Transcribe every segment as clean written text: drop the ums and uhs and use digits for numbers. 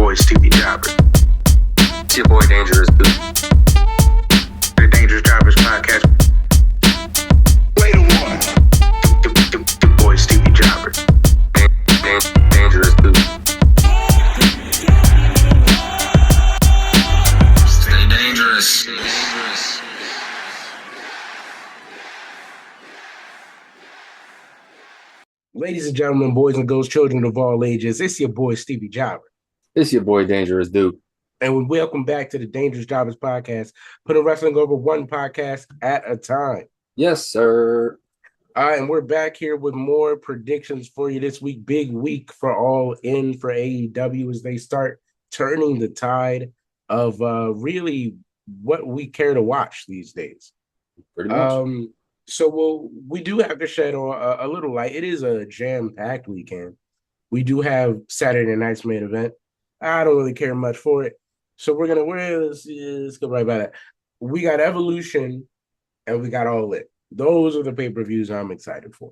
boy Stevie Jobber. It's your boy Dangerous Duke. The Dangerous Jobbers podcast. Play the one. The boy Stevie Jobber. Dangerous Duke. Stay dangerous. Ladies and gentlemen, boys and girls, children of all ages, it's your boy Stevie Jobber. It's your boy Dangerous Duke. And we welcome back to the Dangerous Jobbers podcast, putting wrestling over one podcast at a time. Yes, sir. And we're back here with more predictions for you this week. Big week for All In for AEW as they start turning the tide of really what we care to watch these days. Pretty much. So we do have to shed on a little light. It is a jam-packed weekend. We do have Saturday night's main event. I don't really care much for it. So let's go right by that. We got Evolution and we got All In. Those are the pay-per-views I'm excited for.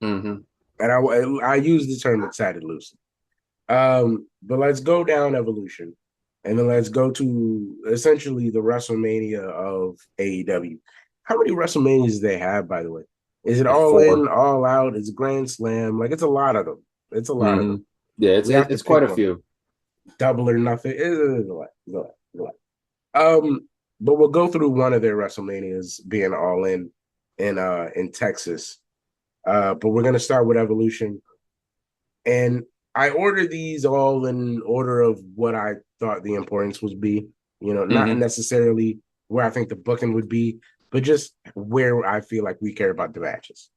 Mm-hmm. And I use the term excited loosely. But let's go down Evolution. And then let's go to essentially the WrestleMania of AEW. How many WrestleManias do they have, by the way? Is it All 4. In, All Out? It's Grand Slam? Like, it's a lot of them. It's a lot of them. Yeah, it's quite a few. Double or Nothing. It's a lot. But we'll go through one of their WrestleManias being All in Texas. But we're gonna start with Evolution. And I ordered these all in order of what I thought the importance would be. You know, not necessarily where I think the booking would be, but just where I feel like we care about the matches.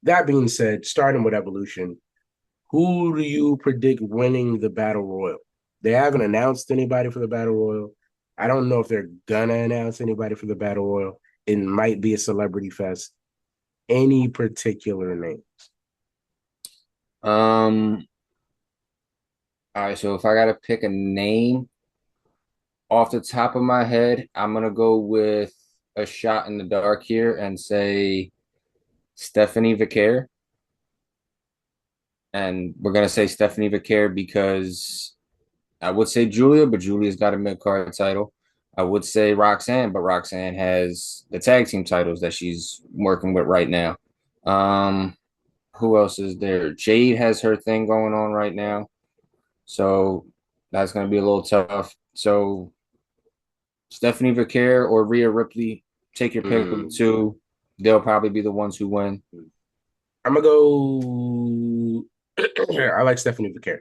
That being said, starting with Evolution, who do you predict winning the Battle Royal? They haven't announced anybody for the Battle Royal. I don't know if they're gonna announce anybody for the Battle Royal. It might be a celebrity fest. Any particular names? All right, so if I gotta pick a name off the top of my head, I'm gonna go with a shot in the dark here and say Stephanie Vaquer. And we're gonna say Stephanie Vaquer because I would say Julia, but Julia's got a mid-card title. I would say Roxanne, but Roxanne has the tag team titles that she's working with right now. Who else is there? Jade has her thing going on right now. So that's going to be a little tough. So Stephanie Vaquer or Rhea Ripley, take your pick of the two. They'll probably be the ones who win. I'm going to go... I like Stephanie Vaquer.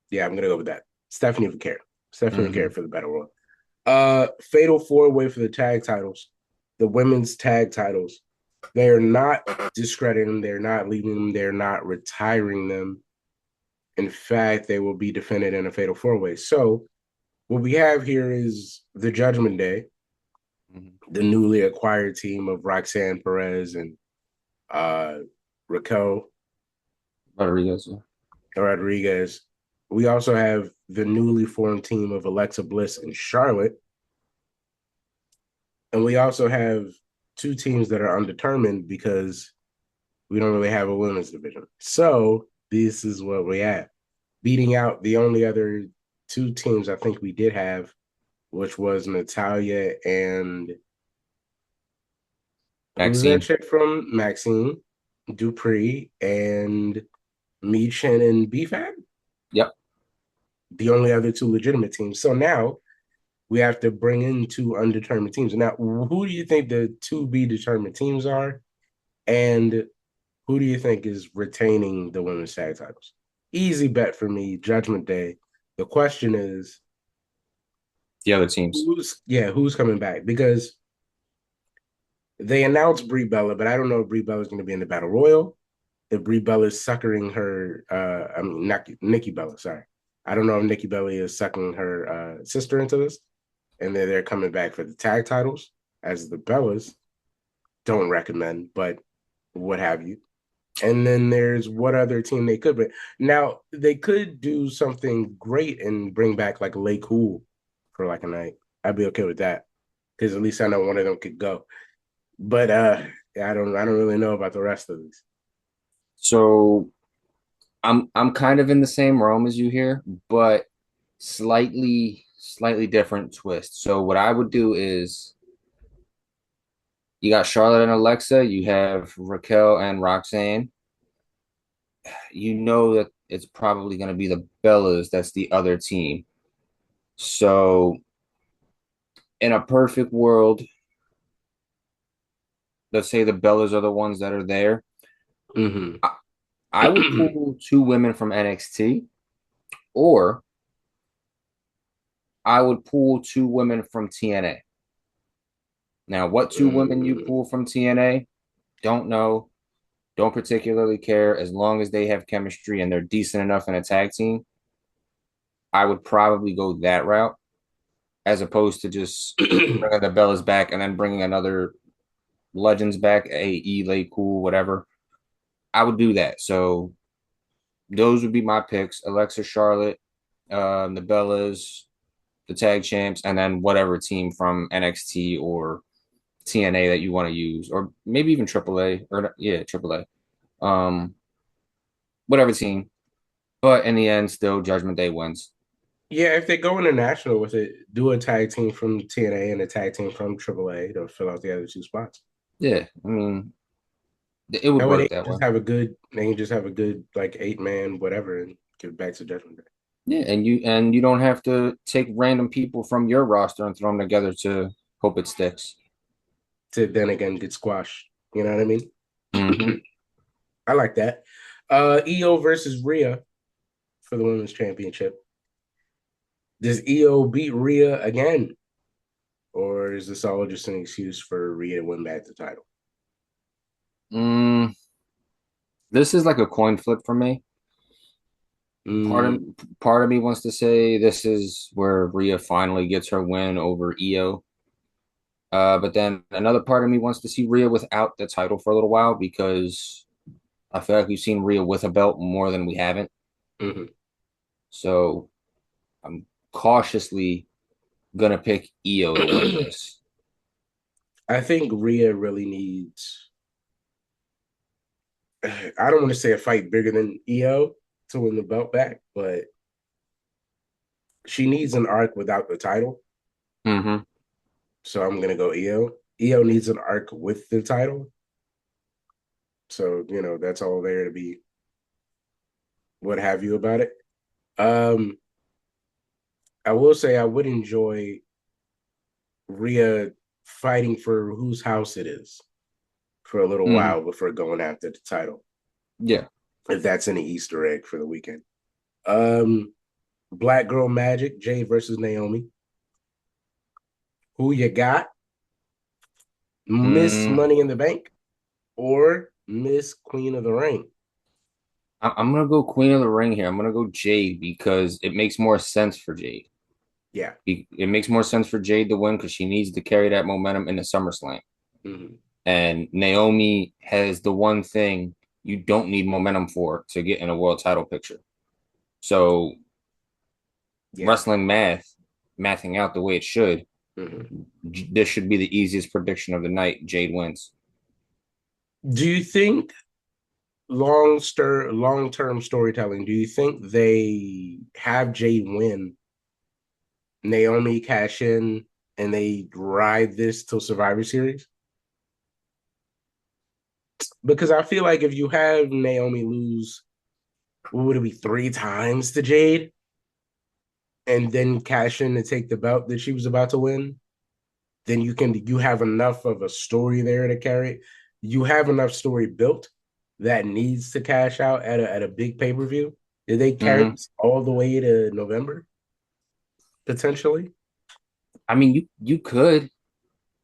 Yeah, I'm going to go with that. Stephanie Vaquer for the Battle Royal. Fatal 4-way for the tag titles, the women's tag titles. They're not discrediting them. They're not leaving them. They're not retiring them. In fact, they will be defended in a fatal 4-way. So what we have here is the Judgment Day, the newly acquired team of Roxanne Perez and Raquel Rodriguez. We also have the newly formed team of Alexa Bliss and Charlotte. And we also have two teams that are undetermined because we don't really have a women's division. So this is what we have. Beating out the only other two teams I think we did have, which was Natalia and Maxine. Who's that chick from? Maxine, Dupree, and Michin and BFAB? Yep. The only other two legitimate teams. So now we have to bring in two undetermined teams. Now, who do you think the two be determined teams are? And who do you think is retaining the women's tag titles? Easy bet for me, Judgment Day. The question is the other teams. Who's coming back? Because they announced Brie Bella, but I don't know if Brie Bella is going to be in the Battle Royal. If Brie Bella is suckering her, Nikki Bella, sorry. I don't know if Nikki Bella is sucking her sister into this. And they're coming back for the tag titles as the Bellas. Don't recommend, but what have you. And then there's what other team they could bring. Now, they could do something great and bring back like Lay Cool for like a night. I'd be okay with that because at least I know one of them could go. But I don't really know about the rest of these. So I'm kind of in the same realm as you here, but slightly different twist. So what I would do is you got Charlotte and Alexa, you have Raquel and Roxanne. You know that it's probably going to be the Bellas that's the other team. So in a perfect world, let's say the Bellas are the ones that are there. Hmm. I, I would pull two women from NXT, or I would pull two women from TNA. Now, what two women you Mm. pull from TNA, don't know, don't particularly care. As long as they have chemistry and they're decent enough in a tag team, I would probably go that route as opposed to just bringing the Bellas back and then bringing another Legends back, AE, Lay Cool, whatever. I would do that. So those would be my picks: Alexa, Charlotte, the Bellas, the tag champs, and then whatever team from NXT or TNA that you want to use, or maybe even AAA or yeah, AAA. Um, whatever team. But in the end, still Judgment Day wins. Yeah, if they go international with it, do a tag team from TNA and a tag team from AAA to fill out the other two spots. Yeah, I mean, it would That way work that way. they can just have a good like 8 man whatever and give it back to Judgment Day. Yeah, and you don't have to take random people from your roster and throw them together to hope it sticks. To then again get squashed. You know what I mean? Hmm. I like that. EO versus Rhea for the women's championship. Does EO beat Rhea again? Or is this all just an excuse for Rhea to win back the title? Mm, this is like a coin flip for me. Part of Mm, part of me wants to say this is where Rhea finally gets her win over EO. But then another part of me wants to see Rhea without the title for a little while because I feel like we've seen Rhea with a belt more than we haven't. mhm. So I'm cautiously gonna pick EO to win this. I think Rhea really needs, I don't want to say a fight bigger than EO to win the belt back, but she needs an arc without the title. Hmm. So I'm going to go EO. EO needs an arc with the title. So, that's all there to be what have you about it. Um, I will say I would enjoy Rhea fighting for whose house it is for a little Hmm. while before going after the title. Yeah. If that's any Easter egg for the weekend. Um, Black Girl Magic, Jade versus Naomi. Who you got? Miss Mm, Money in the Bank or Miss Queen of the Ring? I'm gonna go Queen of the Ring here. I'm gonna go Jade because it makes more sense for Jade. Yeah. It makes more sense for Jade to win because she needs to carry that momentum into SummerSlam. Mm-hmm. And Naomi has the one thing you don't need momentum for to get in a world title picture. So Yeah. wrestling mathing out the way it should, Mm-hmm. this should be the easiest prediction of the night. Jade wins. Do you think long term storytelling? Do you think they have Jade win, Naomi cash in, and they ride this till Survivor Series? Because I feel like if you have Naomi lose, what would it be, 3 times to Jade, and then cash in to take the belt that she was about to win? Then you have enough of a story there to carry. You have enough story built that needs to cash out at a big pay per view. Did they carry Mm-hmm. this all the way to November potentially? I mean, you could.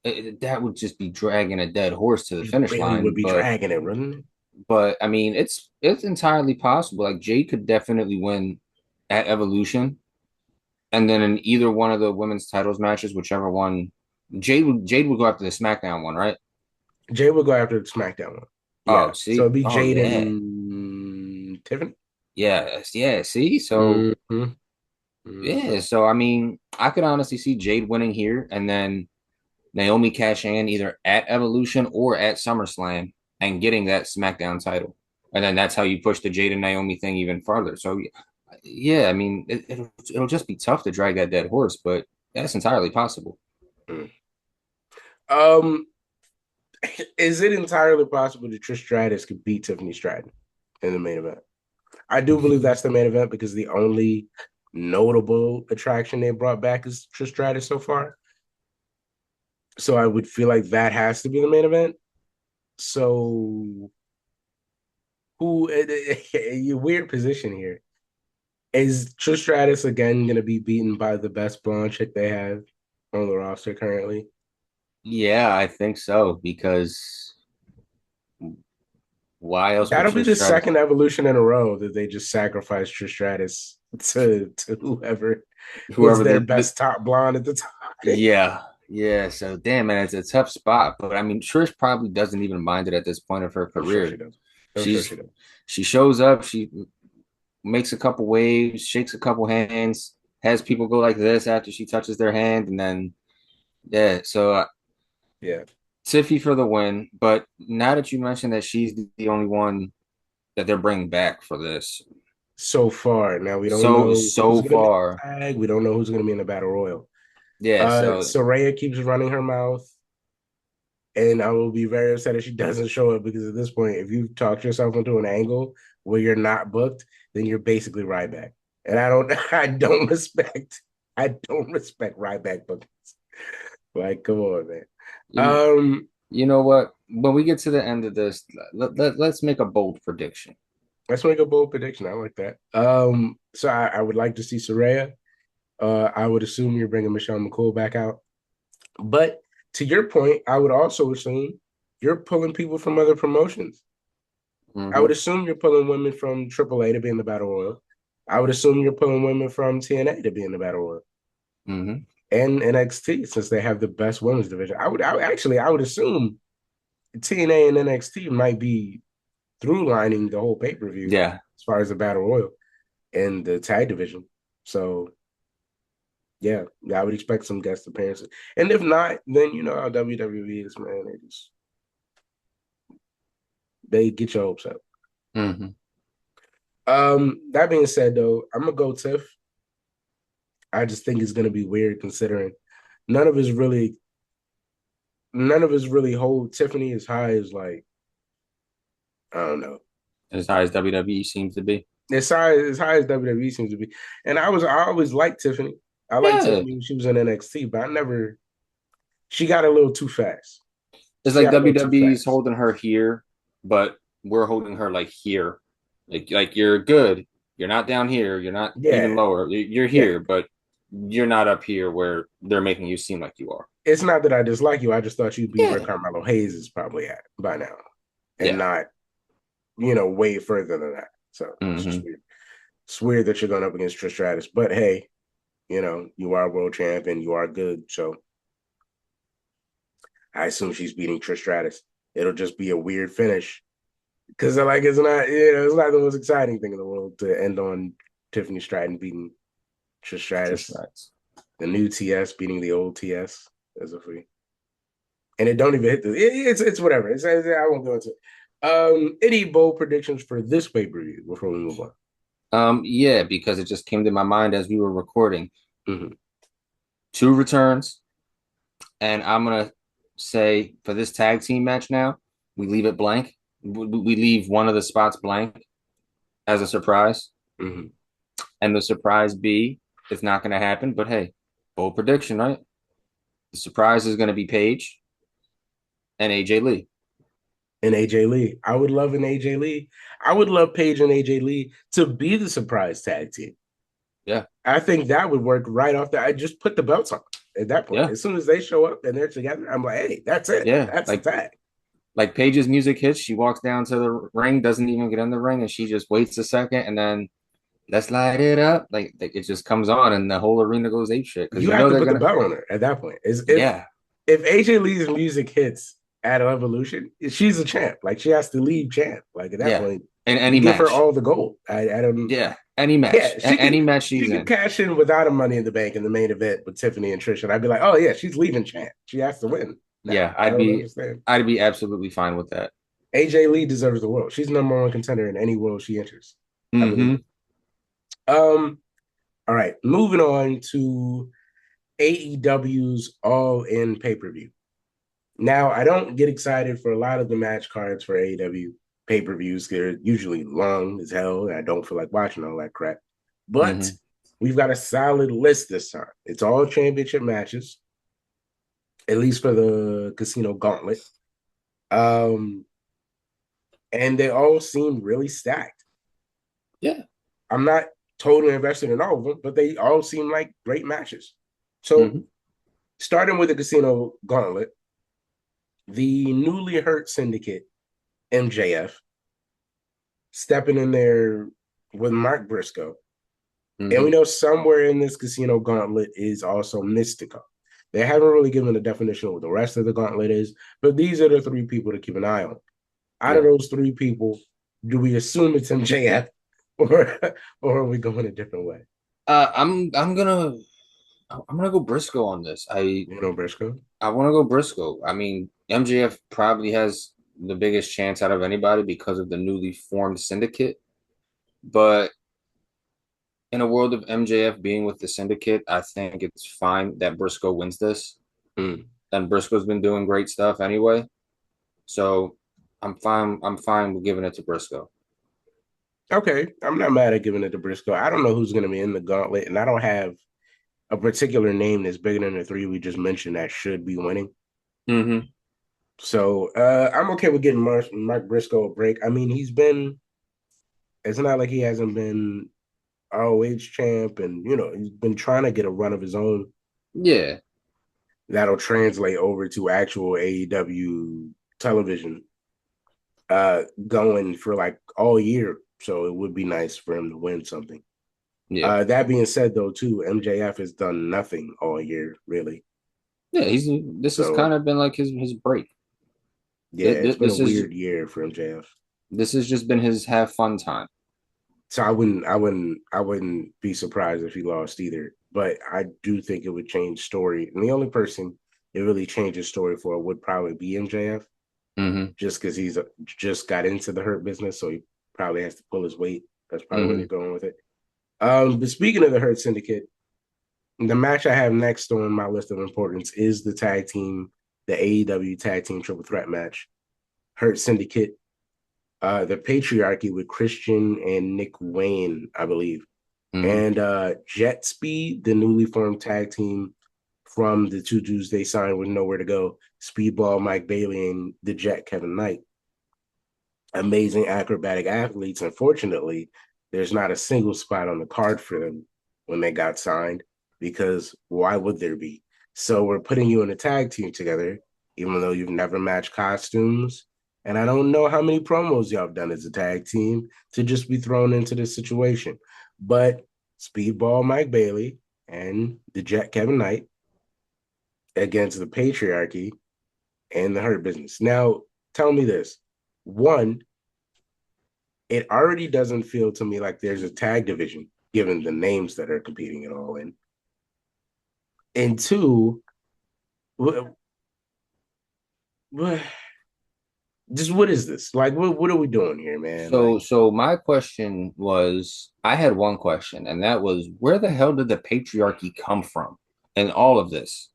That would just be dragging a dead horse to the It finish really would line. be dragging it, wouldn't it? But I mean, it's entirely possible. Like Jade could definitely win at Evolution, and then in either one of the women's titles matches, whichever one, Jade would go after the SmackDown one, right? Jay would go after the SmackDown one. Oh, Yeah, so see, it'd be oh Jade yeah, and Tiffany. yeah. See, so Mm-hmm. yeah, Mm-hmm. so I mean, I could honestly see Jade winning here, and then Naomi cashing in either at Evolution or at SummerSlam and getting that SmackDown title. and then that's how you push the Jade and Naomi thing even farther. So yeah, I mean, it'll just be tough to drag that dead horse, but that's entirely possible. Mm. Um, is it entirely possible that Trish Stratus could beat Tiffany Stratton in the main event? I do believe that's the main event because the only notable attraction they brought back is Trish Stratus so far. So I would feel like that has to be the main event. So who your weird position here. Is Trish Stratus again gonna be beaten by the best blonde chick they have on the roster currently? Yeah, I think so because why else would That'll be Trish the Stratus, second evolution in a row that they just sacrifice Trish Stratus to whoever was whoever their the best top blonde at the time. yeah, yeah. So damn, man, it's a tough spot. But I mean, Trish probably doesn't even mind it at this point of her I'm sure she career. does. I'm sure She's she does. she shows up, she makes a couple waves, shakes a couple hands, has people go like this after she touches their hand, and then yeah. So Yeah. Tiffy for the win. But now that you mentioned that she's the only one that they're bringing back for this, So far. Now we don't so know who's so gonna be in far, the tag. We don't know who's gonna be in the battle royal. yeah. So Soraya keeps running her mouth. And I will be very upset if she doesn't show up because at this point, if you talk yourself into an angle where you're not booked, then you're basically Ryback. And I don't respect Ryback bookings. Like, come on, man. you Um, you know what? When we get to the end of this, let's make a bold prediction. let's make a bold prediction. I like that. So I would like to see Soraya. I would assume you're bringing Michelle McCool back out. But to your point, I would also assume you're pulling people from other promotions. I would Mm-hmm. assume you're pulling women from AAA to be in the Battle Royal. I would assume you're pulling women from TNA to be in the Battle Royal Mm-hmm. and NXT since they have the best women's division. I would assume TNA and NXT might be through lining the whole pay per view Yeah. as far as the Battle Royal and the tag division. So yeah, I would expect some guest appearances. And if not, then you know how WWE is, man. They get your hopes up. Mm-hmm. That being said, though, I'm gonna go Tiff. I just think it's gonna be weird considering none of us really, none of us really hold Tiffany as high as like I don't know, As high as WWE seems to be. as high as WWE seems to be. And I always liked Tiffany. I liked Yeah. Tiffany when she was in NXT, but I never. She got a little too fast. It's She like got a little too WWE's fast. holding her here, but we're holding her like here. Like you're good. You're not down here. You're not even Yeah, lower. You're yeah. here, but you're not up here where they're making you seem like you are. It's not that I dislike you. I just thought you'd be where Yeah. Carmelo Hayes is probably at by now, and Yeah. not way further than that. So it's just Mm-hmm. weird. It's weird that you're going up against Trish Stratus, but hey, you are world champ and you are good. So I assume she's beating Trish Stratus. It'll just be a weird finish because like it's not the most exciting thing in the world to end on Tiffany Stratton beating Trish Trish Stratus, Stratus. the new TS beating the old TS as a free, and it don't even hit it's whatever. I won't go into it. Any bold predictions for this pay per view before we move on? Yeah, because it just came to my mind as we were recording. Mm-hmm. Two returns, and I'm gonna say for this tag team match now, we leave it blank. We leave one of the spots blank as a surprise, Mm-hmm. and the surprise B is not going to happen. But hey, bold prediction, right? The surprise is going to be Paige and AJ Lee. And AJ Lee. I would love an AJ Lee. I would love Paige and AJ Lee to be the surprise tag team. Yeah, I think that would work right off the. I just put the belts on at that point. yeah, As soon as they show up and they're together, I'm like, hey, that's it. yeah. That's the tag. Like Paige's music hits, she walks down to the ring, doesn't even get in the ring, and she just waits a second, and then let's light it up. Like it just comes on, and the whole arena goes ape shit because You you have know to they're put the gonna. belt on her at that point. Is Yeah, if AJ Lee's music hits at Evolution, she's a champ. Like she has to leave champ. Like at that yeah. point, In you any give her match, all the gold. I don't. yeah, any Yeah, match, any match she she's could in. cash in without a Money in the Bank in the main event with Tiffany and Trish, and I'd be like, oh yeah, she's leaving champ. She has to win now. Yeah, I don't understand. I'd be absolutely fine with that. AJ Lee deserves the world. She's number one contender in any world she enters. I believe Mm-hmm. it. All right, moving on to AEW's All In pay per view. Now, I don't get excited for a lot of the match cards for AEW pay per views. They're usually long as hell, and I don't feel like watching all that crap. But Mm-hmm. we've got a solid list this time. It's all championship matches, at least for the Casino Gauntlet. Um, and they all seem really stacked. Yeah. I'm not totally invested in all of them, but they all seem like great matches. So, Mm-hmm. starting with the Casino Gauntlet, the newly hurt Syndicate, MJF, stepping in there with Mark Briscoe. And we Mm-hmm. know somewhere in this Casino Gauntlet is also Mystico. They haven't really given a definition of what the rest of the gauntlet is, but these are the three people to keep an eye on. Out of Yeah. those three people, do we assume it's MJF or or are we going a different way? I'm gonna go Briscoe on this. You know, Briscoe? I want to go Briscoe. I mean, MJF probably has the biggest chance out of anybody because of the newly formed syndicate. But in a world of MJF being with the syndicate, I think it's fine that Briscoe wins this. Mm. And Briscoe's been doing great stuff anyway. So I'm fine. I'm fine with giving it to Briscoe. Okay, I'm not mad at giving it to Briscoe. I don't know who's going to be in the gauntlet, and I don't have a particular name that's bigger than the three we just mentioned that should be winning. Mm-hmm. So I'm okay with getting Mark Briscoe a break. I mean, it's not like he hasn't been ROH champ, and he's been trying to get a run of his own Yeah. that'll translate over to actual AEW television, going for like all year. So it would be nice for him to win something. Yeah. That being said, though, too, MJF has done nothing all year, really. Yeah. This has So kind of been like his break. yeah, it's been a This is weird year for MJF. this has just been his have fun time. So I wouldn't be surprised if he lost either. But I do think it would change story. And the only person it really changes story for would probably be MJF, Mm-hmm. just because he's just got into the hurt business, so he probably has to pull his weight. That's probably where Mm-hmm. they're going with it. But speaking of the Hurt Syndicate, the match I have next on my list of importance is the AEW Tag Team Triple Threat match. Hurt Syndicate, the Patriarchy with Christian and Nick Wayne, I believe, Mm-hmm. and Jet Speed, the newly formed tag team from the two dudes they signed with nowhere to go, Speedball Mike Bailey and the Jet Kevin Knight. Amazing acrobatic athletes. Unfortunately, there's not a single spot on the card for them when they got signed, because why would there be? So we're putting you in a tag team together, even though you've never matched costumes. And I don't know how many promos y'all have done as a tag team to just be thrown into this situation. But Speedball Mike Bailey and the Jet Kevin Knight against the Patriarchy and the Hurt Business. Now, tell me this. One, it already doesn't feel to me like there's a tag division given the names that are competing at all in. And two, what, what, just what is this? Like, what are we doing here, man? So, Like, so my question was, I had one question, and that was, where the hell did the patriarchy come from in all of this?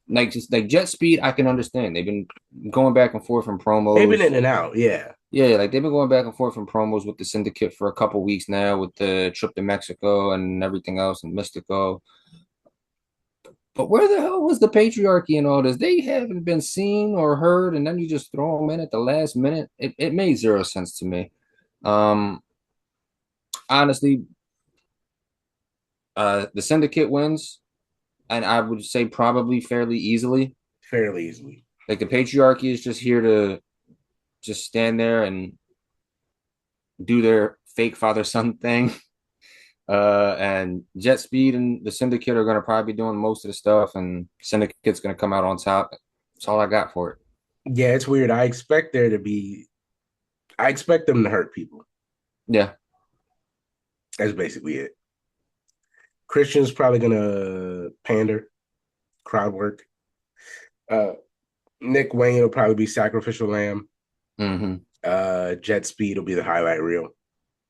Like, just like Jet Speed, I can understand. They've been going back and forth from they've been promos. in and out, yeah. Yeah, like they've been going back and forth from promos with the Syndicate for a couple weeks now, with the trip to Mexico and everything else, and Mystico. But where the hell was the patriarchy in all this? They haven't been seen or heard, and then you just throw them in at the last minute. It made zero sense to me. Um, Honestly, the syndicate wins, and I would say probably fairly easily. Fairly easily. Like the patriarchy is just here to just stand there and do their fake father son thing. And Jet Speed and the syndicate are going to probably be doing most of the stuff, and syndicate's going to come out on top. That's all I got for it. Yeah, it's weird. I expect them to hurt people. Yeah. That's basically it. Christian's probably gonna pander, crowd work. Uh, Nick Wayne will probably be sacrificial lamb. Mm-hmm. Jet Speed will be the highlight reel,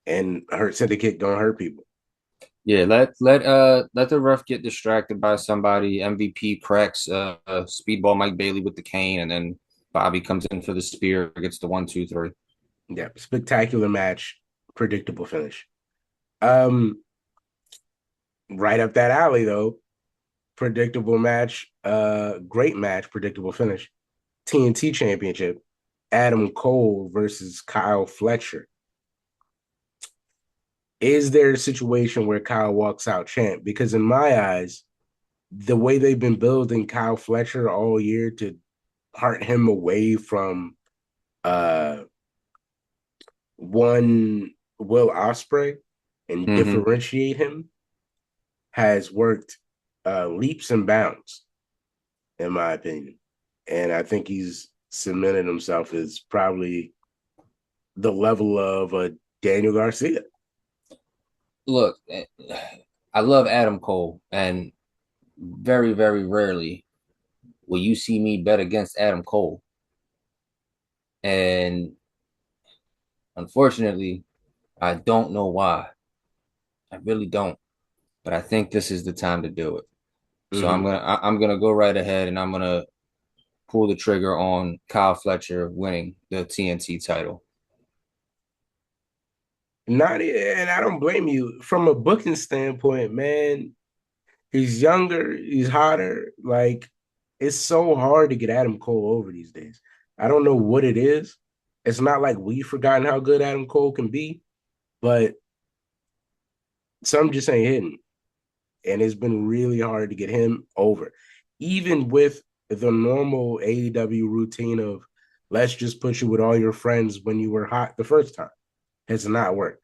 and Hurt Syndicate gonna hurt people. Yeah, let the ref get distracted by somebody. MVP cracks speedball Mike Bailey with the cane, and then Bobby comes in for the spear, gets the 1, 2, 3. Yeah, spectacular match, predictable finish. Um, right up that alley though. Predictable match, great match, predictable finish. TNT Championship, Adam Cole versus Kyle Fletcher. Is there a situation where Kyle walks out champ? Because in my eyes, the way they've been building Kyle Fletcher all year to part him away from uh one Will Ospreay and Mm-hmm. differentiate him has worked leaps and bounds, in my opinion. And I think he's cemented himself as probably the level of Daniel Garcia. Look, I love Adam Cole, and very, very rarely will you see me bet against Adam Cole. And unfortunately, I don't know why. I really don't. But I think this is the time to do it. So Mm-hmm. I'm gonna go right ahead and I'm gonna pull the trigger on Kyle Fletcher winning the TNT title. Not, and I don't blame you from a booking standpoint, man. He's younger, he's hotter. Like, it's so hard to get Adam Cole over these days. I don't know what it is. It's not like we've forgotten how good Adam Cole can be, but some just ain't hitting. And it's been really hard to get him over. Even with the normal AEW routine of let's just put you with all your friends when you were hot the first time, has not worked.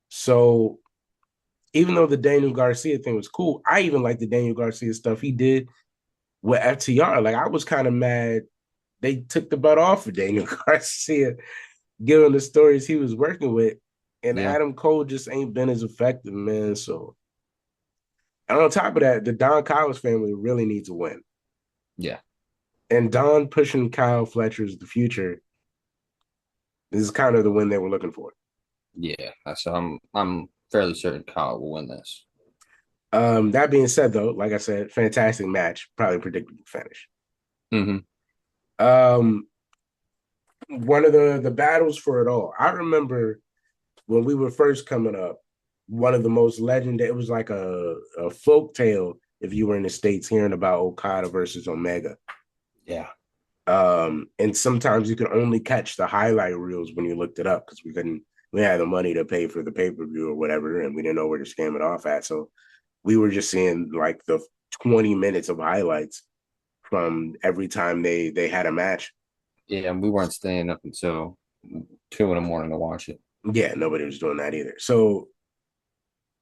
So even though the Daniel Garcia thing was cool, I even like the Daniel Garcia stuff he did with FTR. Like, I was kind of mad they took the butt off of Daniel Garcia, given the stories he was working with. And Yeah. Adam Cole just ain't been as effective, man. So, and on top of that, the Don Callis family really needs a win. Yeah. And Don pushing Kyle Fletcher's the future is kind of the win they were looking for. Yeah. So I'm fairly certain Kyle will win this. That being said, though, like I said, fantastic match, probably predictable finish. Mm-hmm. Um, one of the battles for it all. I remember when we were first coming up, one of the most legendary. It was like a folk tale if you were in the States hearing about Okada versus Omega. Yeah. And sometimes you could only catch the highlight reels when you looked it up because we had the money to pay for the pay-per-view or whatever, and we didn't know where to scam it off at. So we were just seeing like the 20 minutes of highlights from every time they had a match. Yeah, and we weren't staying up until 2 in the morning to watch it. Yeah, nobody was doing that either. So,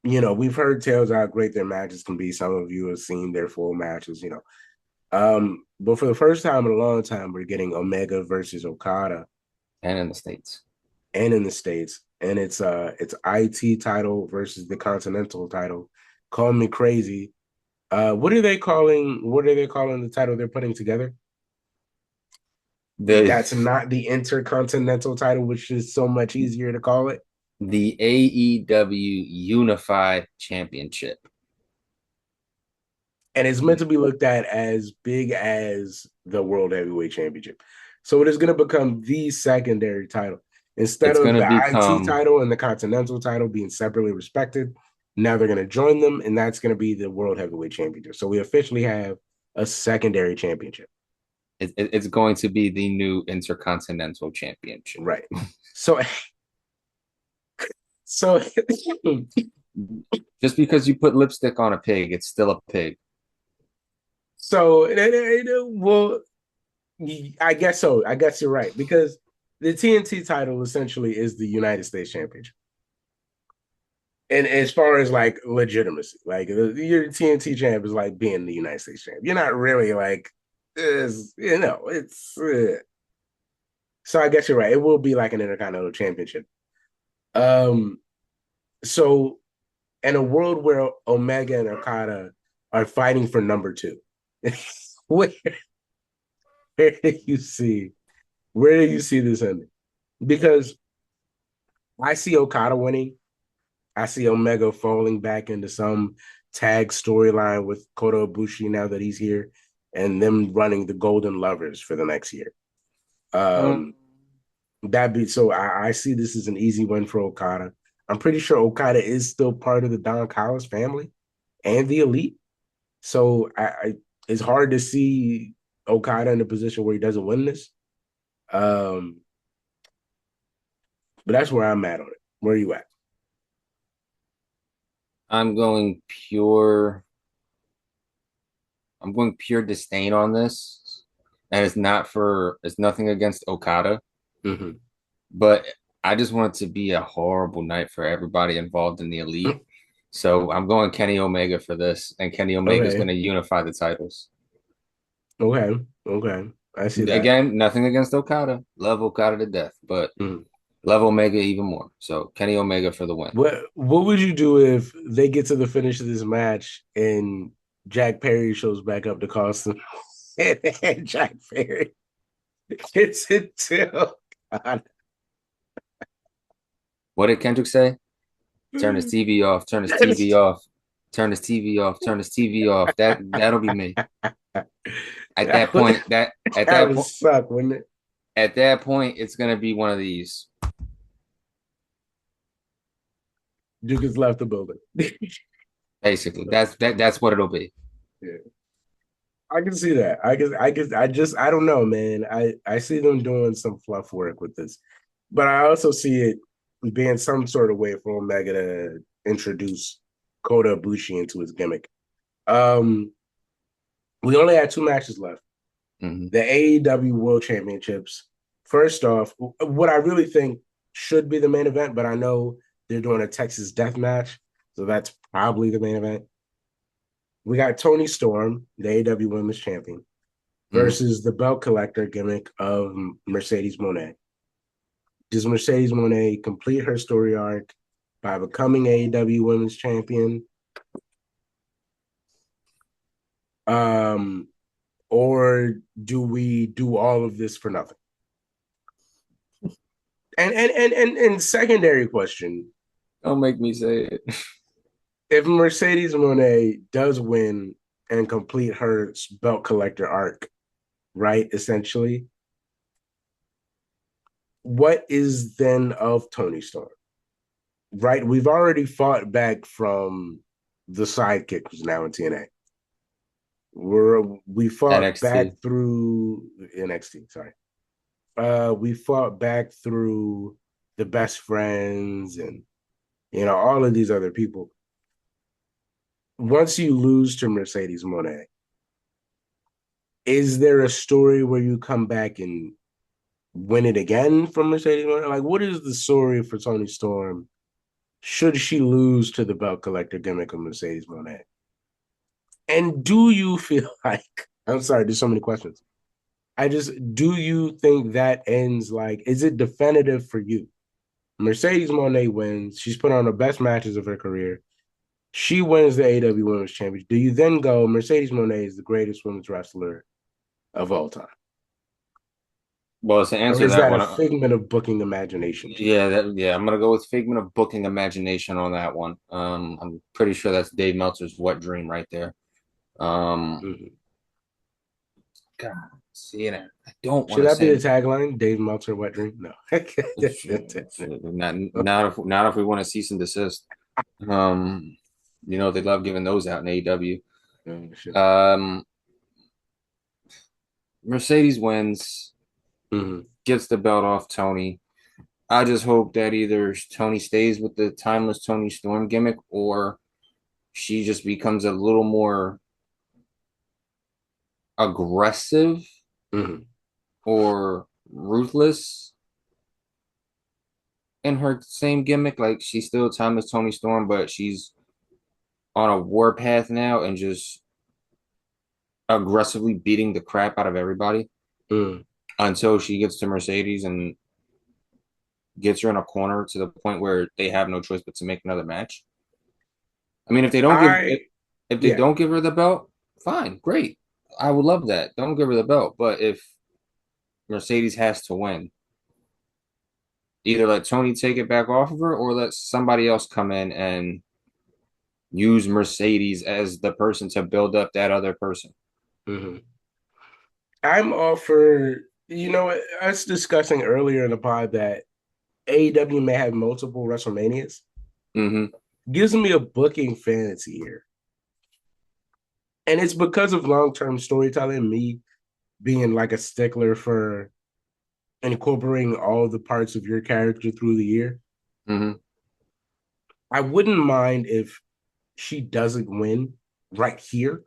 we've heard tales how great their matches can be. Some of you have seen their full matches. But for the first time in a long time, we're getting Omega versus Okada And in the States. and in the States. And it's IT title versus the Continental title. Call me crazy. What are they calling the title they're putting together? The That's not the Intercontinental title, which is so much easier to call it. the AEW Unified Championship. And it's meant to be looked at as big as the World Heavyweight Championship. So it is going to become the secondary title. Instead It's of going to the IT become title and the Continental title being separately respected, now they're going to join them, and that's going to be the World Heavyweight Championship. So we officially have a secondary championship. it's going to be the new Intercontinental Championship. Right. So so Just because you put lipstick on a pig, it's still a pig. so well, I guess so. I guess you're right because the TNT title essentially is the United States Championship. And as far as like legitimacy, like your TNT champ is like being the United States champ. You're not really like, it's. So I guess you're right. It will be like an Intercontinental Championship. Um, so in a world where Omega and Okada are fighting for number two, where, where do you see where do you see this ending? because I see Okada winning. I see Omega falling back into some tag storyline with Kota Ibushi now that he's here, and them running the Golden Lovers for the next year. Um, Um, that be so. I see this as an easy win for Okada. I'm pretty sure Okada is still part of the Don Callis family and the Elite. So it's hard to see Okada in a position where he doesn't win this. Um, but that's where I'm at on it. Where are you at? I'm going pure. I'm going pure disdain on this, and it's nothing against Okada, Mm-hmm. but I just want it to be a horrible night for everybody involved in the Elite. So I'm going Kenny Omega for this, and Kenny Omega is going Okay. to unify the titles. Okay. Okay. I see that. Again, nothing against Okada. Love Okada to death, but Mm. love Omega even more. So Kenny Omega for the win. What would you do if they get to the finish of this match and Jack Perry shows back up to cost them and Jack Perry gets it till God. What did Kendrick say? Turn his TV off. Turn his TV off. Turn his TV off. Turn his TV off. That'll be me. At that Would, point, that would suck, wouldn't it? at that point, it's gonna be one of these. Duke has left the building. Basically, that's what it'll be. Yeah. I can see that. I don't know, man. I see them doing some fluff work with this, but I also see it being some sort of way for Omega to introduce Kota Ibushi into his gimmick. Um, we only had two matches left. Mm-hmm. The AEW World Championships. First off, what I really think should be the main event, but I know they're doing a Texas Death Match, so that's probably the main event. We got Tony Storm, the AEW Women's Champion, versus the belt collector gimmick of Mercedes Moné. Does Mercedes Moné complete her story arc by becoming AEW Women's Champion? Or do we do all of this for nothing? And secondary question: Don't make me say it. if Mercedes Moné does win and complete her belt collector arc, right? Essentially, what is then of Tony Storm? Right, we've already fought back from the sidekick who's now in TNA. We fought NXT. back through NXT. Sorry, we fought back through the best friends and all of these other people. Once you lose to Mercedes Moné, is there a story where you come back and win it again from Mercedes Moné? Like, what is the story for Tony Storm? Should she lose to the belt collector gimmick of Mercedes Moné? And do you feel like, I'm sorry, there's so many questions. Do you think that ends like, is it definitive for you? Mercedes Moné wins. She's put on the best matches of her career. She wins the AEW Women's Championship. Do you then go, Mercedes Moné is the greatest women's wrestler of all time? Well, to Or answer is that that a one, figment of booking imagination? yeah, I'm gonna go with figment of booking imagination on that one. I'm pretty sure that's Dave Meltzer's wet dream right there. Mm-hmm. God, see it. I don't want Should to that be the say tagline? Dave Meltzer, wet dream? No. not if we want to cease and desist. They love giving those out in AEW. Mercedes wins, gets the belt off Tony. I just hope that either Tony stays with the timeless Tony Storm gimmick or she just becomes a little more aggressive or ruthless in her same gimmick. Like she's still timeless Tony Storm, but she's on a war path now and just aggressively beating the crap out of everybody until she gets to Mercedes and gets her in a corner to the point where they have no choice but to make another match. I mean, if they don't give her the belt, fine, great. I would love that. Don't give her the belt. But if Mercedes has to win, Either let Tony take it back off of her or let somebody else come in and use Mercedes as the person to build up that other person. Hmm. I'm all for, us discussing earlier in the pod that AEW may have multiple WrestleManias. Mm-hmm. Gives me a booking fantasy here. And it's because of long-term storytelling, me being like a stickler for incorporating all the parts of your character through the year. Mm-hmm. I wouldn't mind if she doesn't win right here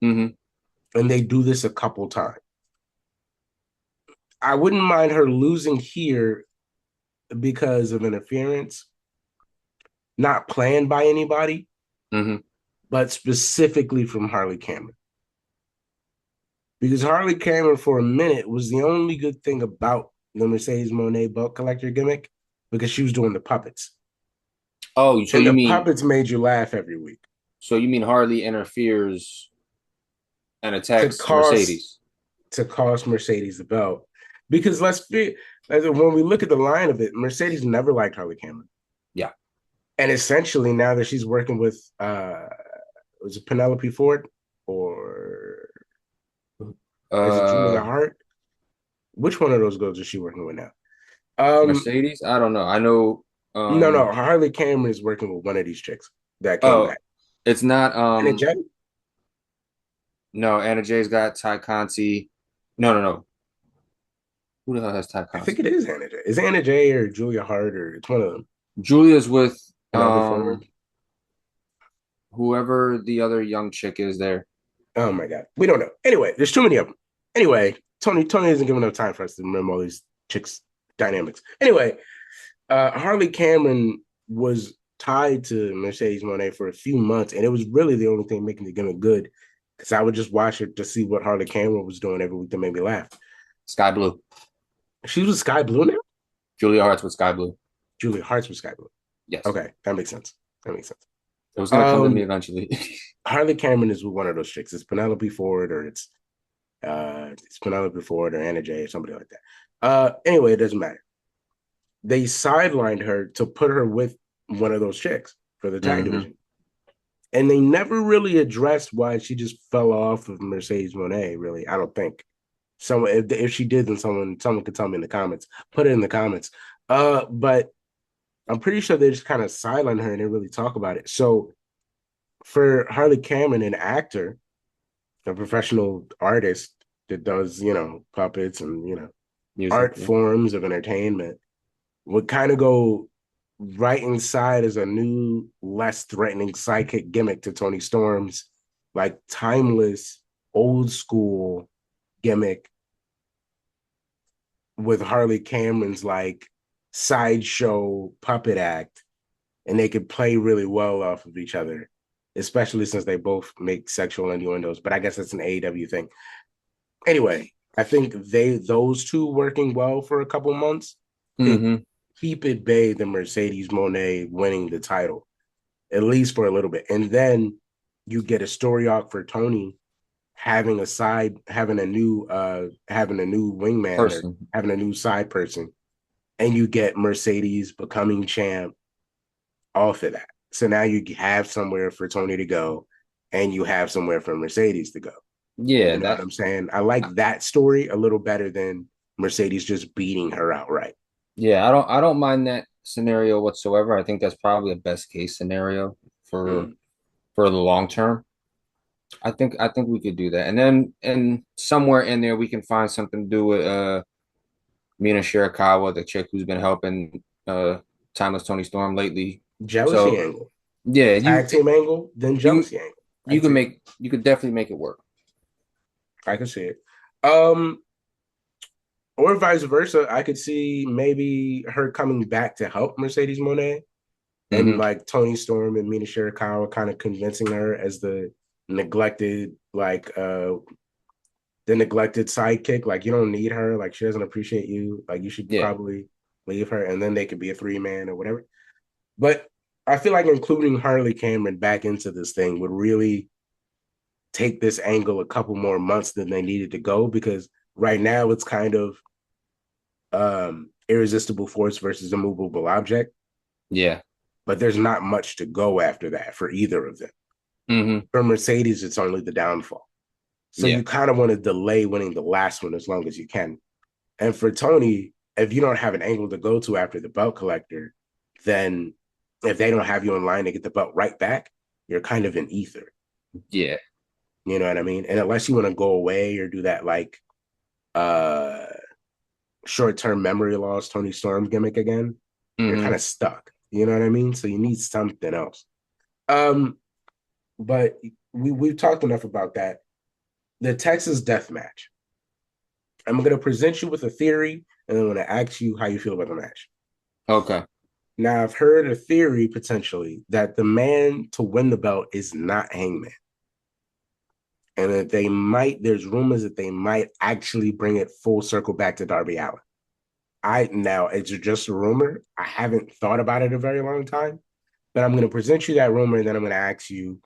Mm-hmm. and they do this a couple times. I wouldn't mind her losing here because of interference, not planned by anybody, Mm-hmm. but specifically from Harley Cameron. Because Harley Cameron, for a minute, was the only good thing about the Mercedes Monet belt collector gimmick because she was doing the puppets. Oh, And the puppets made you laugh every week. so you mean Harley interferes and to attacks cost Mercedes? to cost Mercedes the belt. Because let's be when we look at the line of it, Mercedes never liked Harley Cameron. Yeah. And essentially now that she's working with was it Penelope Ford or is it Julia Uh, Hart? Which one of those girls is she working with now? Um Mercedes? I don't know. I know. no, Harley Cameron is working with one of these chicks that came Oh, back. it's not. And it Jen? No, Anna Jay's got Ty Conti. No, no, no. Who the hell has Ty I think Conti? it is Anna J. Is Anna J or Julia Hart or it's one of them. Julia's with Penelope Ford. whoever the other young chick is there. Oh my god, we don't know. Anyway, there's too many of them. Anyway, Tony isn't giving enough time for us to remember all these chicks' dynamics. Anyway, Harley Cameron was tied to Mercedes Monet for a few months, and it was really the only thing making the gimmick good because I would just watch it to see what Harley Cameron was doing every week that made me laugh. Sky Blue. She was Sky Blue now. Julia Hart's with Sky Blue. Julia Hart's was Sky Blue. Yes. Okay, that makes sense. That makes sense. It was gonna come to me eventually. Harley Cameron is with one of those chicks. It's Penelope Ford or it's Penelope Ford or Anna Jay or somebody like that. Anyway, it doesn't matter. They sidelined her to put her with one of those chicks for the tag division. And they never really addressed why she just fell off of Mercedes Monet, really. I don't think. Someone if she did, then someone could tell me in the comments. Put it in the comments. But I'm pretty sure they just kind of sidelined her and didn't really talk about it. So for Harley Cameron, an actor, a professional artist that does, puppets and, Music. art forms of entertainment, would kind of go right inside as a new, less threatening sidekick gimmick to Tony Storm's like timeless, old school gimmick with Harley Cameron's like sideshow puppet act, and they could play really well off of each other, especially since they both make sexual innuendos. But I guess it's an AEW thing. Anyway, I think those two working well for a couple months keep at bay the Mercedes Monet winning the title, at least for a little bit. And then you get a story arc for Tony having a new wingman Person. or having a new side person. And you get Mercedes becoming champ off of that. So now you have somewhere for Tony to go and you have somewhere for Mercedes to go. Yeah, You know what I'm saying? I like that story a little better than Mercedes just beating her outright. yeah, I don't mind that scenario whatsoever. I think that's probably a best case scenario for the long term. I think we could do that. And then and somewhere in there we can find something to do with Mina Shirakawa, the chick who's been helping Timeless Tony Storm lately. Jealousy So angle. yeah, Tag team angle, then jealousy angle. You could definitely make it work. I can see it. Or vice versa. I could see maybe her coming back to help Mercedes Monet and like Tony Storm and Mina Shirakawa kind of convincing her as the neglected, the neglected sidekick. Like, you don't need her. Like, she doesn't appreciate you. Like, you should probably leave her. And then they could be a 3-man or whatever. But I feel like including Harley Cameron back into this thing would really take this angle a couple more months than they needed to go, because right now it's kind of irresistible force versus immovable object, Yeah. but there's not much to go after that for either of them. Mm-hmm. For Mercedes, it's only the downfall. So Yeah. you kind of want to delay winning the last one as long as you can. And for Tony, if you don't have an angle to go to after the belt collector, then if they don't have you in line to get the belt right back, you're kind of in ether. Yeah. You know what I mean? And unless you want to go away or do that like uh short-term memory loss Tony Storm gimmick again, you're kind Mm-hmm. of stuck. You know what I mean? So you need something else. Um, but we've talked enough about that. The Texas Death Match. I'm going to present you with a theory, and I'm going to ask you how you feel about the match. Okay. Now, I've heard a theory potentially that the man to win the belt is not Hangman, and that they might. There's rumors that they might actually bring it full circle back to Darby Allin. Now it's just a rumor. I haven't thought about it a very long time, but I'm going to present you that rumor, and then I'm going to ask you,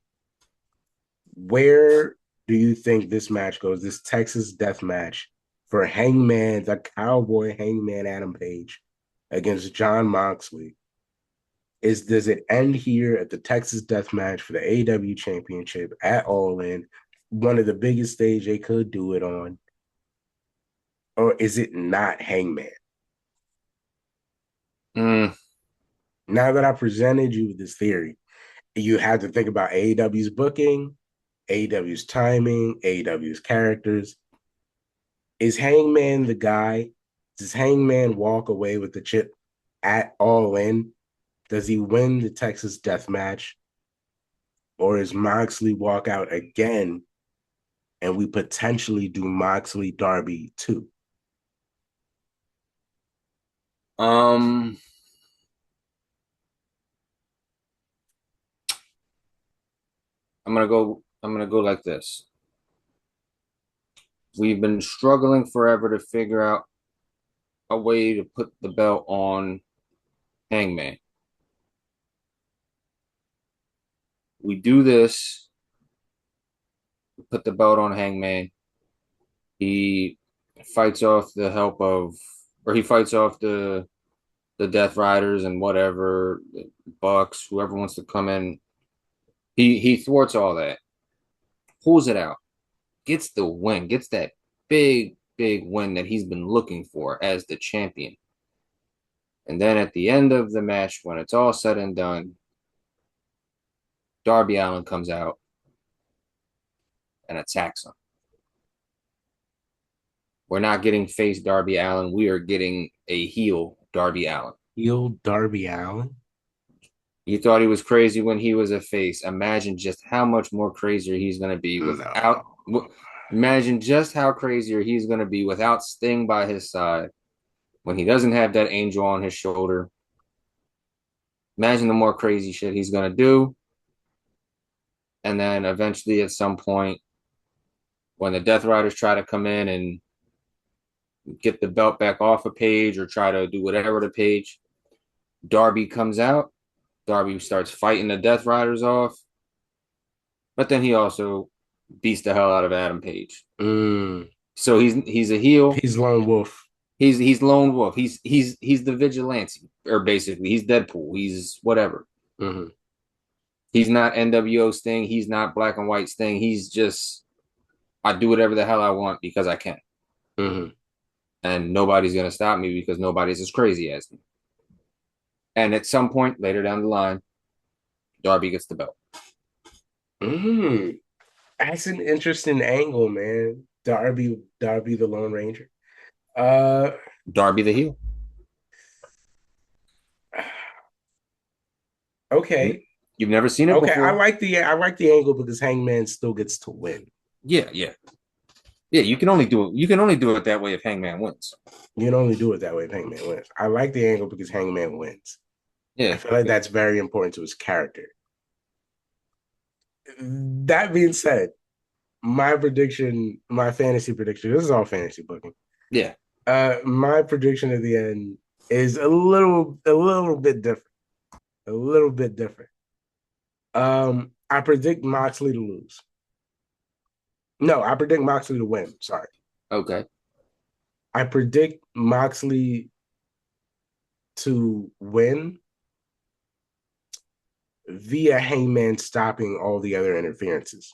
where do you think this match goes? This Texas Death Match for Hangman, the Cowboy Hangman Adam Page against John Moxley. Does it end here at the Texas Death Match for the AEW Championship at All In, one of the biggest stage they could do it on, or is it not Hangman? Mm. Now that I presented you with this theory, you have to think about AEW's booking, AEW's timing, AEW's characters. Is Hangman the guy? Does Hangman walk away with the chip at All In? Does he win the Texas Death Match? Or is Moxley walk out again and we potentially do Moxley Darby too? Um, I'm gonna go like this. We've been struggling forever to figure out a way to put the belt on Hangman. We do this, we put the belt on Hangman. He fights off the help of, or he fights off the Death Riders and whatever, the Bucks, whoever wants to come in. He thwarts all that, pulls it out, gets the win, gets that big win that he's been looking for as the champion. And then at the end of the match, when it's all said and done, Darby Allin comes out and attacks him. We're not getting face Darby Allin. We are getting a heel Darby Allin. Heel Darby Allin? You thought he was crazy when he was a face. Imagine just how much more crazier he's going to be without. No. Imagine just how crazier he's going to be without Sting by his side when he doesn't have that angel on his shoulder. Imagine the more crazy shit he's going to do. And then eventually, at some point, when the Death Riders try to come in and get the belt back off a Page or try to do whatever to Page, Darby comes out. Darby starts fighting the Death Riders off. But then he also beats the hell out of Adam Page. So he's a heel. He's Lone Wolf. He's Lone Wolf. He's the vigilante, or basically he's Deadpool. He's whatever. Mm-hmm. He's not NWO Sting. He's not Black and White Sting. He's just, I do whatever the hell I want because I can. Mm-hmm. And nobody's gonna stop me because nobody's as crazy as me. And at some point later down the line, Darby gets the belt. Mm-hmm. That's an interesting angle, man. Darby the Lone Ranger. Darby the heel. Okay. You've never seen it before. I like the angle because Hangman still gets to win. Yeah. You can only do it. You can only do it that way if Hangman wins. You can only do it that way if Hangman wins. I like the angle because Hangman wins. Yeah. I feel like that's very important to his character. That being said, my fantasy prediction, this is all fantasy booking. Yeah. My prediction at the end is a little bit different. A little bit different. I predict Moxley to lose. No, I predict Moxley to win. Sorry. Okay. I predict Moxley to win via Hangman stopping all the other interferences.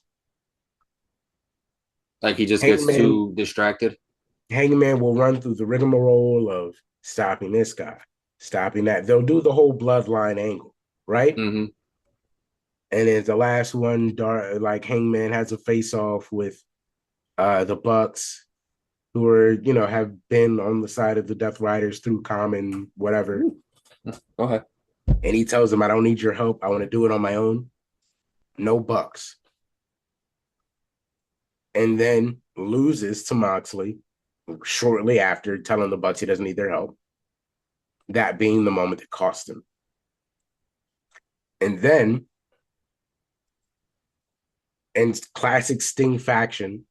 Like he just gets Hangman, too distracted. Hangman will run through the rigmarole of stopping this guy, stopping that. They'll do the whole bloodline angle, right? Mm-hmm. And then the last one, like Hangman has a face off with the Bucks, who are, have been on the side of the Death Riders through common whatever. Go ahead. And he tells them, I don't need your help. I want to do it on my own. No Bucks. And then loses to Moxley shortly after, telling the Bucks he doesn't need their help. That being the moment that cost him. And then, in classic Sting faction,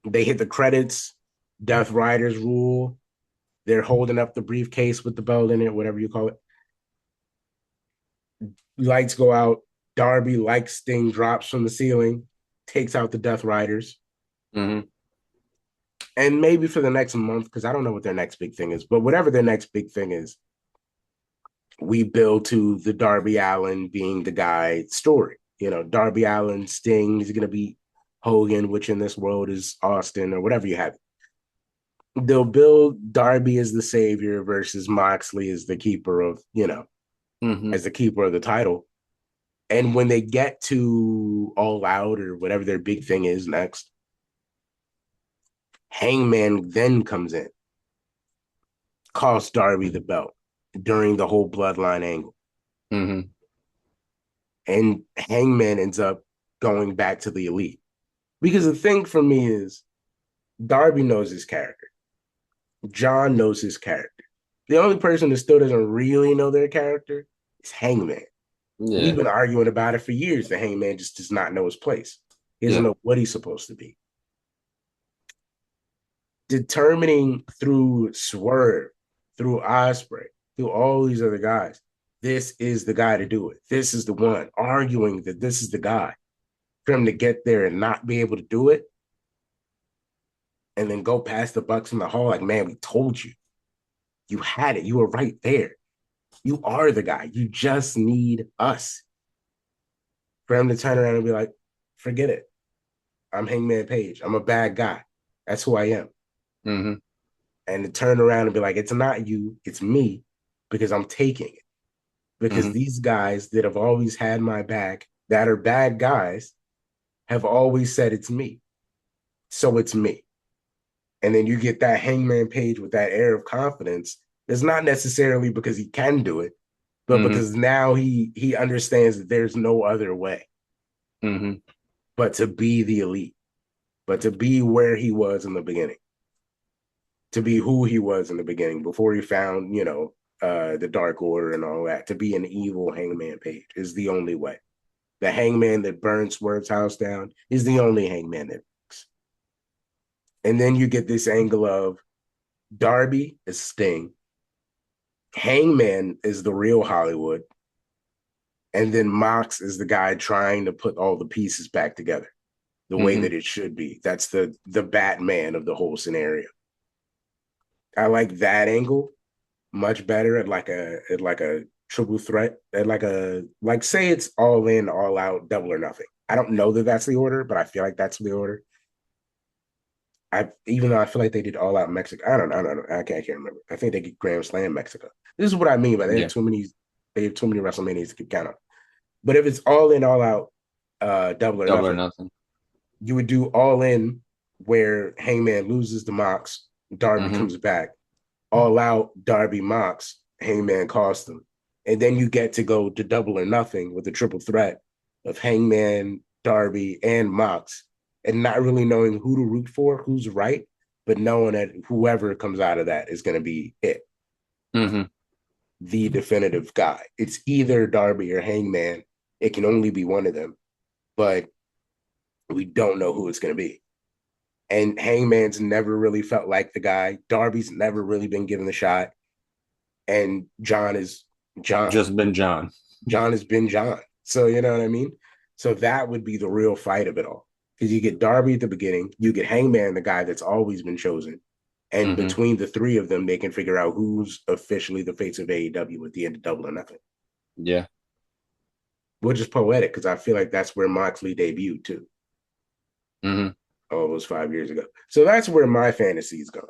they hit the credits. Death Riders rule. They're holding up the briefcase with the belt in it, whatever you call it. Lights go out. Darby, like Sting, drops from the ceiling, takes out the Death Riders. Mm-hmm. And maybe for the next month, because I don't know what their next big thing is, but whatever their next big thing is, we build to the Darby Allin being the guy story. Darby Allin, Sting is going to be Hogan, which in this world is Austin or whatever you have. They'll build Darby as the savior versus Moxley as the keeper of, as the keeper of the title. And when they get to All Out or whatever their big thing is next, Hangman then comes in, costs Darby the belt during the whole bloodline angle. Mm-hmm. And Hangman ends up going back to the Elite. Because the thing for me is, Darby knows his character. John knows his character. The only person that still doesn't really know their character is Hangman. Yeah. We've been arguing about it for years. The Hangman just does not know his place. He doesn't know what he's supposed to be. Determining through Swerve, through Ospreay, through all these other guys, this is the guy to do it. This is the one. Arguing that this is the guy. For him to get there and not be able to do it, and then go past the Bucks in the hall like, man, we told you. You had it. You were right there. You are the guy. You just need us. For him to turn around and be like, forget it. I'm Hangman Page. I'm a bad guy. That's who I am. Mm-hmm. And to turn around and be like, it's not you, it's me, because I'm taking it. Because these guys that have always had my back, that are bad guys, have always said it's me. So it's me. And then you get that Hangman Page with that air of confidence. It's not necessarily because he can do it, but because now he understands that there's no other way but to be the Elite, but to be where he was in the beginning, to be who he was in the beginning before he found, the Dark Order and all that. To be an evil Hangman Page is the only way. The Hangman that burns Swerve's house down is the only Hangman that works. And then you get this angle of Darby is Sting, Hangman is the real Hollywood, and then Mox is the guy trying to put all the pieces back together the way that it should be. That's the Batman of the whole scenario. I like that angle much better at like a triple threat, at say it's all in, all out, double or nothing. I don't know that that's the order, but I feel like that's the order. Even though I feel like they did all out Mexico. I don't know. I can't remember. I think they get Grand Slam Mexico. This is what I mean by they have too many WrestleManias to keep count on. But if it's all in, all out, double or nothing, you would do all in where Hangman loses to Mox, Darby comes back. All out, Darby Mox, Hangman cost them. And then you get to go to double or nothing with a triple threat of Hangman, Darby, and Mox, and not really knowing who to root for, who's right, but knowing that whoever comes out of that is going to be it. The definitive guy. It's either Darby or Hangman. It can only be one of them, but we don't know who it's going to be. And Hangman's never really felt like the guy. Darby's never really been given the shot. And John is John. Just been John. John has been John. So, you know what I mean? So that would be the real fight of it all. Because you get Darby at the beginning. You get Hangman, the guy that's always been chosen. And Mm-hmm. between the three of them, they can figure out who's officially the face of AEW at the end of Double or Nothing. Yeah. Which is poetic because I feel like that's where Moxley debuted too. Mm-hmm. Almost 5 years ago. So that's where my fantasy is going.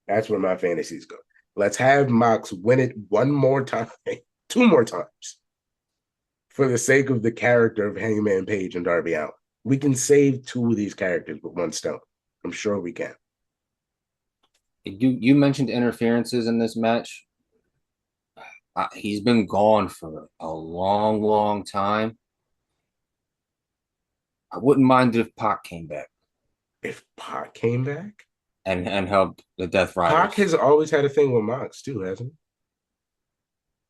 That's where my fantasy is going. Let's have Mox win it one more time, two more times, for the sake of the character of Hangman Page and Darby Allin. We can save two of these characters with one stone. I'm sure we can. You mentioned interferences in this match. He's been gone for a long, long time. I wouldn't mind if Pac came back If Pac came back, and helped the Death Pac Riders. has always had a thing with Mox too, hasn't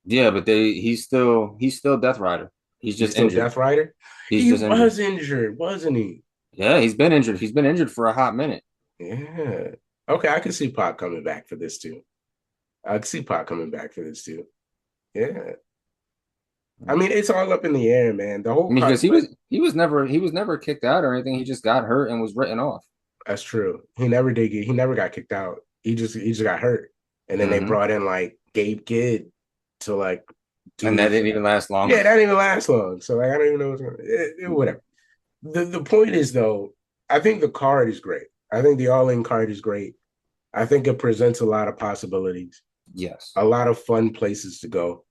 Yeah, but he's still Death Rider. He's he? He's just still injured. Death Rider. He's He just injured. was injured, wasn't he? Yeah, he's been injured. He's been injured for a hot minute. Yeah. Okay, I can see Pac coming back for this too. I can see Pac coming back for this too. Yeah. I mean, it's all up in the air, man. The whole I mean, because concept. he was never kicked out or anything. He just got hurt and was written off. That's true. He never did get. He never got kicked out. He just got hurt, and then they Mm-hmm. brought in like Gabe Kidd to like do. And that didn't even last long. Yeah, that didn't even last long. So like, I don't even know what's going. Whatever. The point is though, I think the card is great. I think the All In card is great. I think it presents a lot of possibilities, Yes. a lot of fun places to go.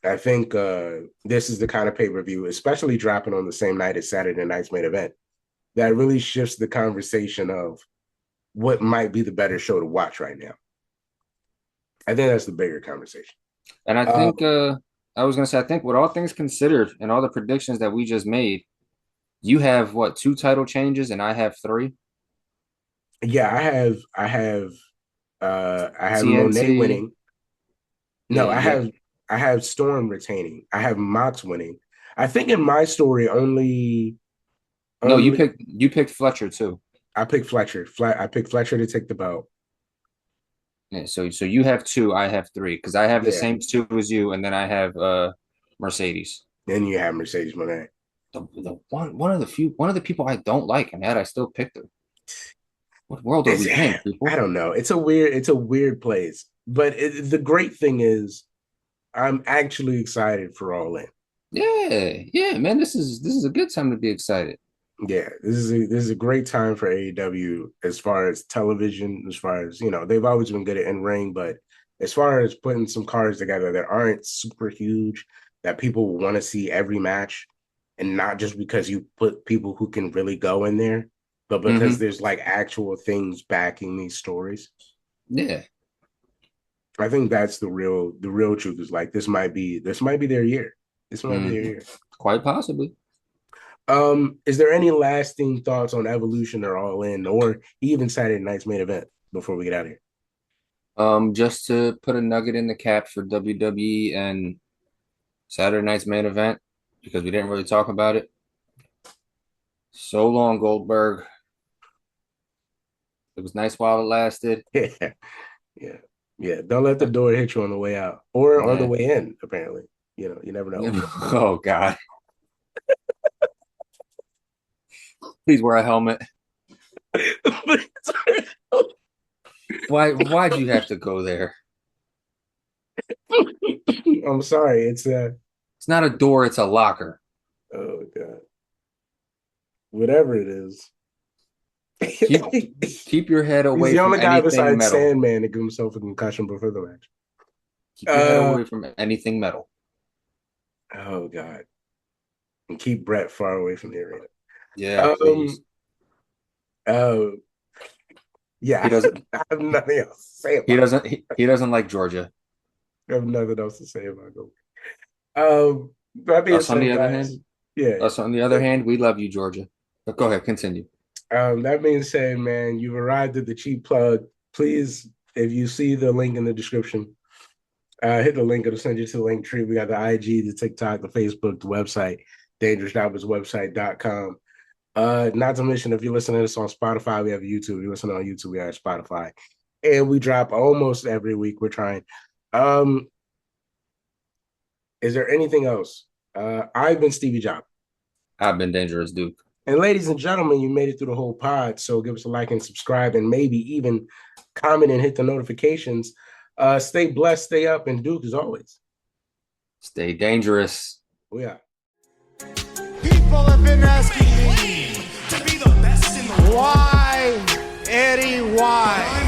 I think this is the kind of pay-per-view, especially dropping on the same night as Saturday night's main event, that really shifts the conversation of what might be the better show to watch right now. I think that's the bigger conversation. And I think I was gonna say I think with all things considered and all the predictions that we just made, you have what, 2 title changes and I have 3. Yeah, I have Monet TNT. winning. No, Yeah. I have Storm retaining. I have Mox winning. I think in my story No, only you picked Fletcher too. I picked Fletcher. I picked Fletcher to take the belt. Yeah, so you have 2, I have 3, because I have the Yeah. same 2 as you, and then I have Mercedes. Then you have Mercedes Monet. The one of the people I don't like, and yet I still picked her. What world are we in, people? I don't know. It's a weird place. But the great thing is I'm actually excited for All In. Yeah, man. This is a good time to be excited. Yeah, this is a great time for AEW as far as television, as far as, they've always been good at in-ring, but as far as putting some cards together that aren't super huge, that people want to see every match, and not just because you put people who can really go in there, but because there's like actual things backing these stories. Yeah. I think that's the real truth is like this might be their year. This might be their year. Quite possibly. Is there any lasting thoughts on Evolution or All In or even Saturday night's main event before we get out of here? Just to put a nugget in the cap for WWE and Saturday night's main event, because we didn't really talk about it. So long, Goldberg. It was nice while it lasted. Yeah. Don't let the door hit you on the way out or on the way in, apparently. You never know. Oh, God. Please wear a helmet. Why'd you have to go there? I'm sorry. It's not a door, it's a locker. Oh God. Whatever it is. Keep your head away He's the from only guy anything besides metal. Sandman to give himself a concussion before the match. Keep your head away from anything metal. Oh God. And keep Brett far away from the arena. Yeah, please. Yeah, He doesn't. I have nothing else to say about He doesn't like Georgia. I have nothing else to say about Goldberg. That being Us on said, the other guys, hand, yeah. Us on the other hand, we love you, Georgia. But go ahead, continue. That being said, man, you've arrived at the cheap plug. Please, if you see the link in the description, hit the link. It'll send you to the link tree. We got the IG, the TikTok, the Facebook, the website, dangerousjobberswebsite.com. Not to mention, if you're listening to this on Spotify, we have YouTube. If you're listening on YouTube, we have Spotify. And we drop almost every week. We're trying. Is there anything else? I've been Stevie Jobber. I've been Dangerous Duke. And ladies and gentlemen, you made it through the whole pod. So give us a like and subscribe and maybe even comment and hit the notifications. Stay blessed, stay up, and Duke as always. Stay dangerous. We are. People have been asking me to be the best in the world. Why, Eddie? Why?